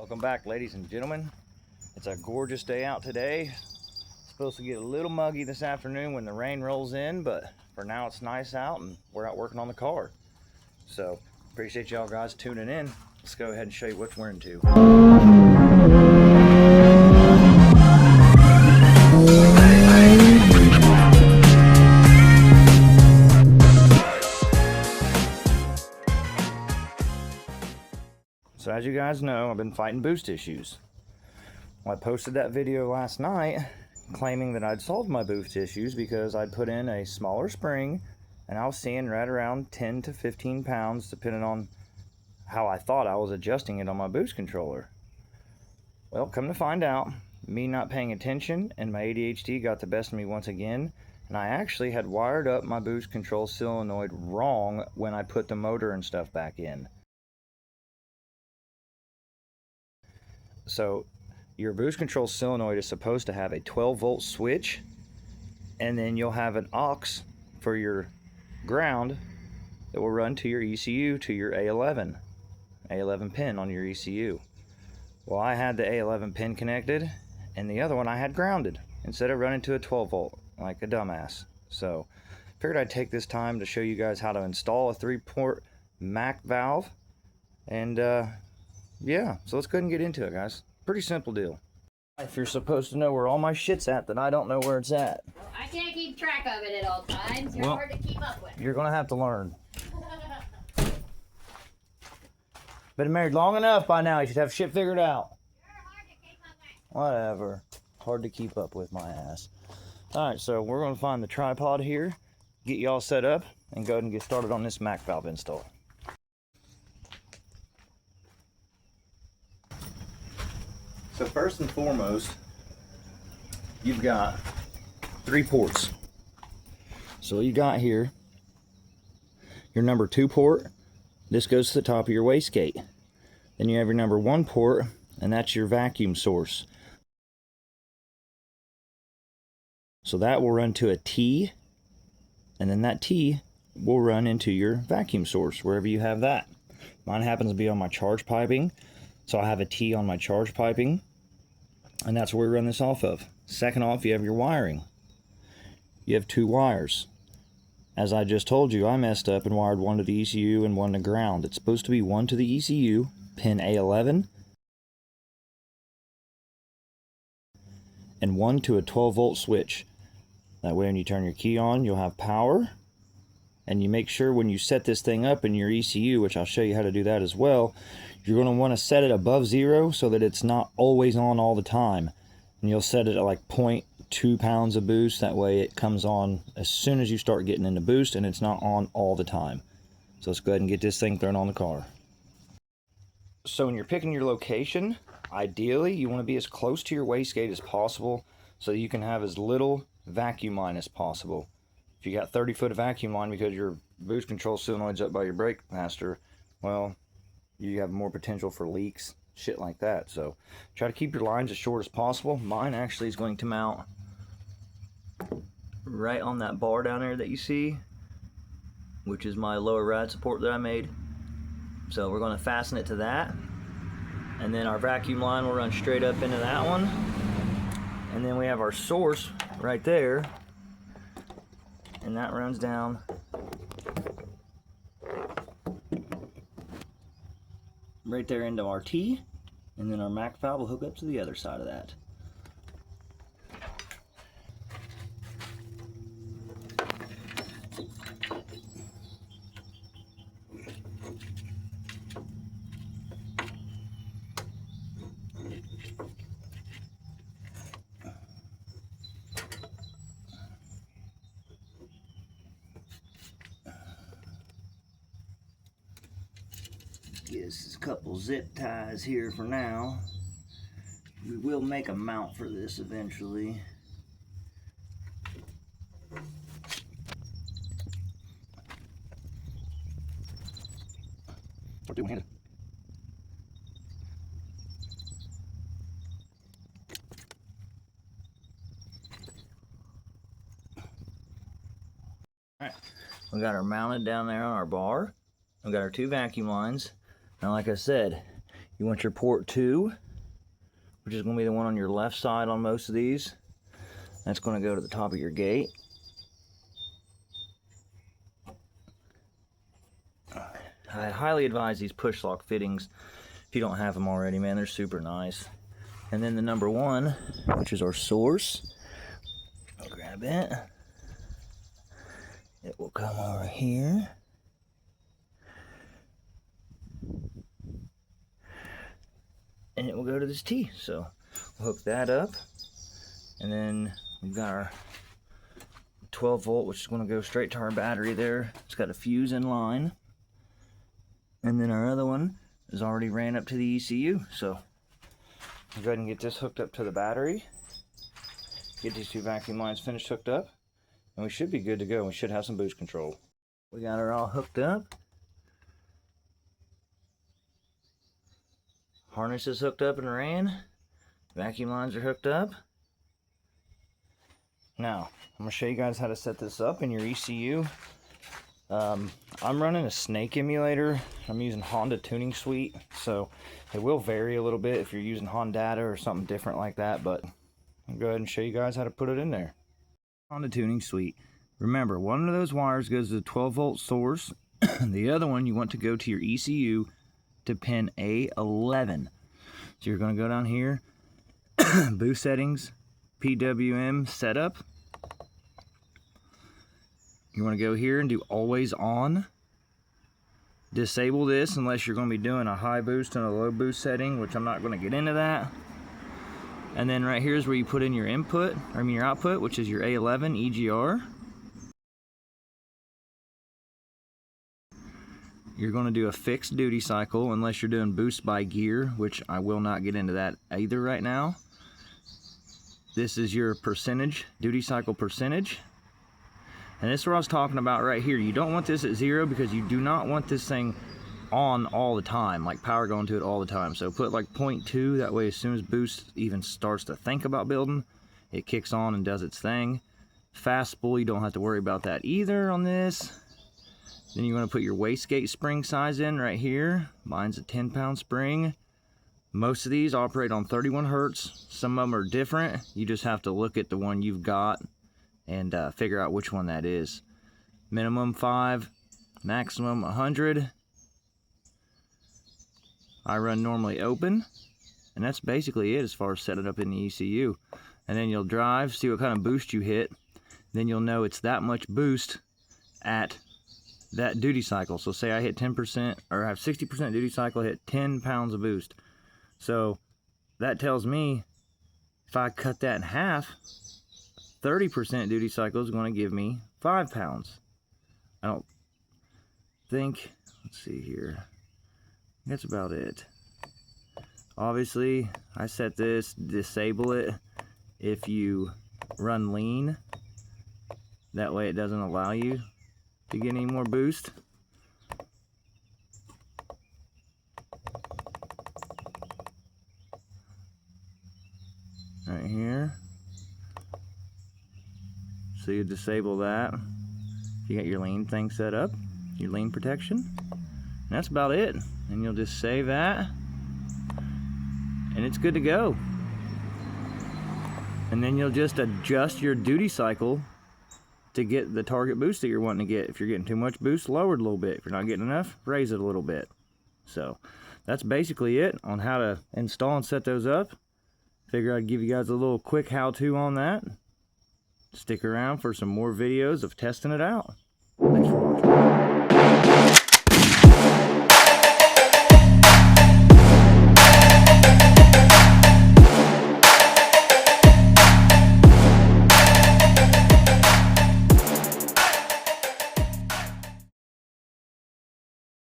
Welcome back, ladies and gentlemen. It's a gorgeous day out today. It's supposed to get a little muggy this afternoon when the rain rolls in, but for now it's nice out and we're out working on the car. So appreciate y'all guys tuning in. Let's go ahead and show you what we're into. So as you guys know, I've been fighting boost issues. Well, I posted that video last night claiming that I'd solved my boost issues because I'd put in a smaller spring and I was seeing right around 10 to 15 pounds depending on how I thought I was adjusting it on my boost controller. Well, come to find out, me not paying attention and my ADHD got the best of me once again, and I actually had wired up my boost control solenoid wrong when I put the motor and stuff back in. So your boost control solenoid is supposed to have a 12-volt switch, and then you'll have an aux for your ground that will run to your ECU to your A11 pin on your ECU. Well, I had the A11 pin connected and the other one I had grounded instead of running to a 12-volt like a dumbass. So figured I'd take this time to show you guys how to install a 3-port MAC valve, and yeah, so let's go ahead and get into it, guys. Pretty simple deal. If you're supposed to know where all my shit's at, then I don't know where it's at. Well, I can't keep track of it at all times. You're hard to keep up with. You're gonna have to learn. Been married long enough by now, you should have shit figured out. You're hard to keep up with. Whatever. Hard to keep up with, my ass. Alright, so we're gonna find the tripod here, get you all set up, and go ahead and get started on this MAC valve install. So first and foremost, you've got 3 ports. So you got here your number 2 port. This goes to the top of your wastegate. Then you have your number 1 port, and that's your vacuum source. So that will run to a T, and then that T will run into your vacuum source, wherever you have that. Mine happens to be on my charge piping. So I have a T on my charge piping, and that's where we run this off of. Second off, you have your wiring. You have 2 wires. As I just told you, I messed up and wired one to the ECU and one to ground. It's supposed to be one to the ECU, pin A11, and one to a 12-volt switch. That way when you turn your key on, you'll have power. And you make sure when you set this thing up in your ECU, which I'll show you how to do that as well, you're going to want to set it above 0 so that it's not always on all the time. And you'll set it at like 0.2 pounds of boost. That way it comes on as soon as you start getting into boost and it's not on all the time. So let's go ahead and get this thing thrown on the car. So when you're picking your location, ideally you want to be as close to your wastegate as possible so you can have as little vacuum line as possible. If you got 30 foot of vacuum line because your boost control solenoid's up by your brake master, well, you have more potential for leaks, shit like that. So try to keep your lines as short as possible. Mine actually is going to mount right on that bar down there that you see, which is my lower ride support that I made. So we're going to fasten it to that, and then our vacuum line will run straight up into that one, and then we have our source right there, and that runs down right there into our T, and then our MAC valve will hook up to the other side of that. Guess a couple zip ties here for now. We will make a mount for this eventually. Or two-handed. Alright, we got her mounted down there on our bar. We got our 2 vacuum lines. Now, like I said, You want your port 2, which is going to be the one on your left side on most of these. That's going to go to the top of your gate. I highly advise these push lock fittings if you don't have them already, man. They're super nice. And then the number 1, which is our source. I'll grab it. It will come over here. And it will go to this T. So we'll hook that up. And then we've got our 12 volt, which is going to go straight to our battery there. It's got a fuse in line. And then our other one is already ran up to the ECU. So we'll go ahead and get this hooked up to the battery. Get these 2 vacuum lines finished hooked up. And we should be good to go. We should have some boost control. We got her all hooked up. Harness is hooked up and ran. Vacuum lines are hooked up. Now, I'm going to show you guys how to set this up in your ECU. I'm running a Snake emulator. I'm using Honda Tuning Suite, so it will vary a little bit if you're using Honda or something different like that, but I'll go ahead and show you guys how to put it in there. Honda Tuning Suite. Remember, one of those wires goes to the 12 volt source. The other one you want to go to your ECU to pin A11. So you're going to go down here, boost settings, PWM setup. You want to go here and do always on. Disable this unless you're going to be doing a high boost and a low boost setting, which I'm not going to get into that. And then right here is where you put in your input, your output, which is your A11 EGR. You're going to do a fixed duty cycle unless you're doing boost by gear, which I will not get into that either right now. This is your percentage, duty cycle percentage. And this is what I was talking about right here. You don't want this at 0 because you do not want this thing on all the time, like power going to it all the time. So put like 0.2, that way as soon as boost even starts to think about building, it kicks on and does its thing. Fast spool, you don't have to worry about that either on this. Then you want to put your wastegate spring size in right here. Mine's a 10-pound spring. Most of these operate on 31 Hertz. Some of them are different. You just have to look at the one you've got and figure out which one that is. Minimum 5, maximum 100. I run normally open, and that's basically it as far as setting it up in the ECU. And then you'll drive, see what kind of boost you hit. Then you'll know it's that much boost at that duty cycle. So say I hit 10%, or I have 60% duty cycle, I hit 10 pounds of boost. So that tells me if I cut that in half, 30% duty cycle is going to give me 5 pounds. I don't think, let's see here, that's about it. Obviously, I set this, disable it if you run lean. That way it doesn't allow you to get any more boost. Right here. So you disable that. You got your lean thing set up, your lean protection. And that's about it. And you'll just save that. And it's good to go. And then you'll just adjust your duty cycle to get the target boost that you're wanting to get. If you're getting too much boost, lower it a little bit. If you're not getting enough, raise it a little bit. So that's basically it on how to install and set those up. Figure I'd give you guys a little quick how-to on that. Stick around for some more videos of testing it out. Thanks for watching.